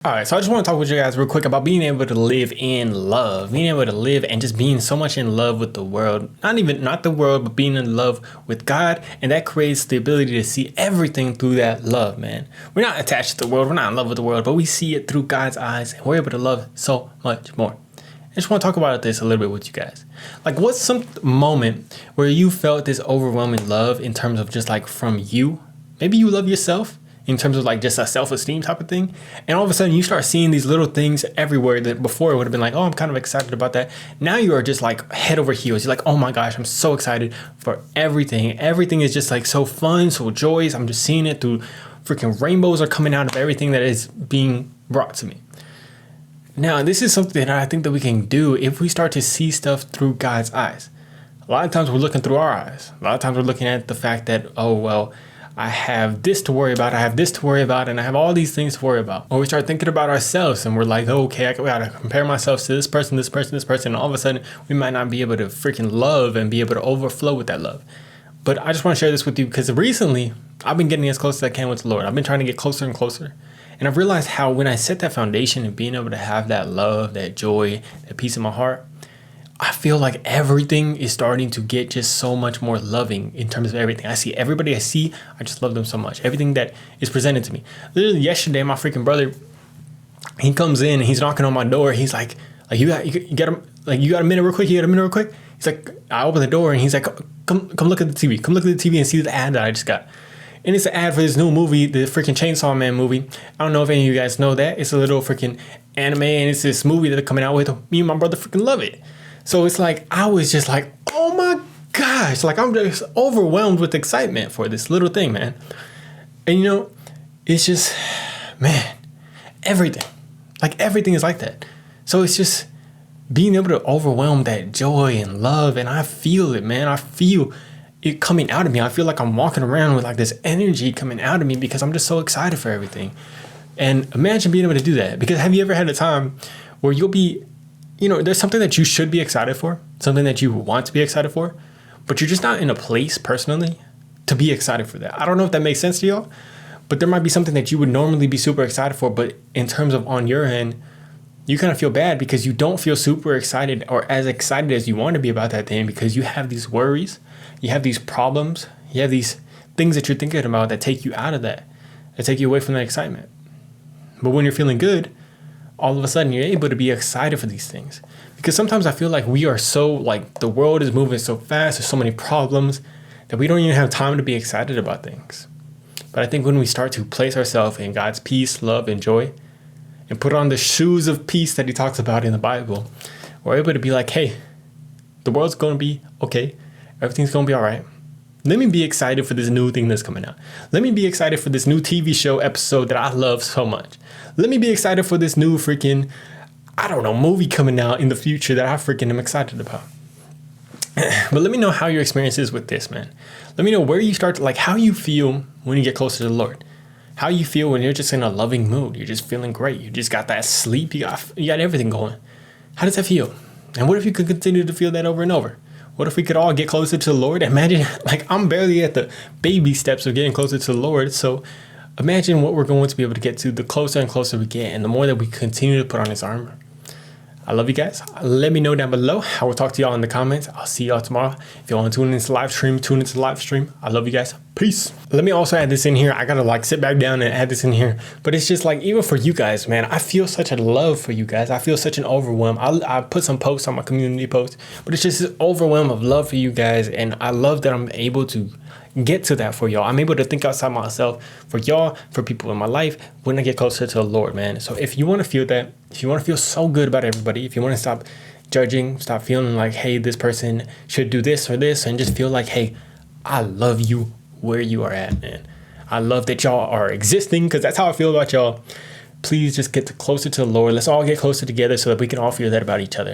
All right, so I just want to talk with you guys real quick about being able to live in love, being able to live and just being so much in love with the world, not the world, but being in love with God. And that creates the ability to see everything through that love, man. We're not attached to the world. We're not in love with the world, but we see it through God's eyes and we're able to love so much more. I just want to talk about this a little bit with you guys. Like, what's some moment where you felt this overwhelming love in terms of just like from you? Maybe you love yourself in terms of like just a self-esteem type of thing. And all of a sudden you start seeing these little things everywhere that before it would have been like, oh, I'm kind of excited about that. Now you are just like head over heels. You're like, oh my gosh, I'm so excited for everything. Everything is just like so fun, so joyous. I'm just seeing it through freaking rainbows are coming out of everything that is being brought to me. Now, this is something that I think that we can do if we start to see stuff through God's eyes. A lot of times we're looking through our eyes. A lot of times we're looking at the fact that, oh, well, I have this to worry about, I have this to worry about, and I have all these things to worry about. Or we start thinking about ourselves and we're like, oh, okay, I gotta compare myself to this person, and all of a sudden we might not be able to freaking love and be able to overflow with that love. But I just want to share this with you because recently I've been getting as close as I can with the Lord. I've been trying to get closer and closer. And I've realized how when I set that foundation and being able to have that love, that joy, that peace in my heart, I feel like everything is starting to get just so much more loving in terms of everything. I see everybody I see, I just love them so much. Everything that is presented to me. Literally yesterday, my freaking brother, he comes in and he's knocking on my door. He's like you got a minute real quick? You got a minute real quick? He's like, I open the door and he's like, come look at the TV. Come look at the TV and see the ad that I just got. And it's an ad for this new movie, the freaking Chainsaw Man movie. I don't know if any of you guys know that. It's a little freaking anime and it's this movie that they're coming out with. Me and my brother freaking love it. So it's like, I was just like, oh my gosh, like I'm just overwhelmed with excitement for this little thing, man. And you know, it's just, man, everything is like that. So it's just being able to overwhelm that joy and love. And I feel it, man. I feel it coming out of me. I feel like I'm walking around with like this energy coming out of me because I'm just so excited for everything. And imagine being able to do that. Because have you ever had a time where you'll be, you know, there's something that you should be excited for, something that you want to be excited for, but you're just not in a place personally to be excited for that. I don't know if that makes sense to y'all, but there might be something that you would normally be super excited for, but in terms of on your end, you kind of feel bad because you don't feel super excited or as excited as you want to be about that thing because you have these worries, you have these problems, you have these things that you're thinking about that take you out of that take you away from that excitement. But when you're feeling good, all of a sudden you're able to be excited for these things. Because sometimes I feel like we are so, like, the world is moving so fast, there's so many problems that we don't even have time to be excited about things. But I think when we start to place ourselves in God's peace, love, and joy, and put on the shoes of peace that he talks about in the Bible, we're able to be like, hey, the world's going to be okay. Everything's going to be all right. Let me be excited for this new thing that's coming out. Let me be excited for this new TV show episode that I love so much. Let me be excited for this new freaking, I don't know, movie coming out in the future that I freaking am excited about. But let me know how your experience is with this, man. Let me know where you start, like how you feel when you get closer to the Lord. How you feel when you're just in a loving mood. You're just feeling great. You just got that sleep. You got everything going. How does that feel? And what if you could continue to feel that over and over? What if we could all get closer to the Lord? Imagine, like, I'm barely at the baby steps of getting closer to the Lord. So imagine what we're going to be able to get to the closer and closer we get and the more that we continue to put on his armor. I love you guys. Let me know down below. I will talk to y'all in the comments. I'll see y'all tomorrow. If you want to tune into the live stream, tune into the live stream. I love you guys. Peace. Let me also add this in here. I got to like sit back down and add this in here. But it's just like, even for you guys, man, I feel such a love for you guys. I feel such an overwhelm. I put some posts on my community post, but it's just this overwhelm of love for you guys. And I love that I'm able to get to that for y'all. I'm able to think outside myself for y'all, for people in my life when I get closer to the Lord, man. So if you want to feel that, if you want to feel so good about everybody, if you want to stop judging, stop feeling like, hey, this person should do this or this, and just feel like, hey, I love you where you are at, man. I love that y'all are existing because that's how I feel about y'all. Please just get closer to the Lord. Let's all get closer together so that we can all feel that about each other.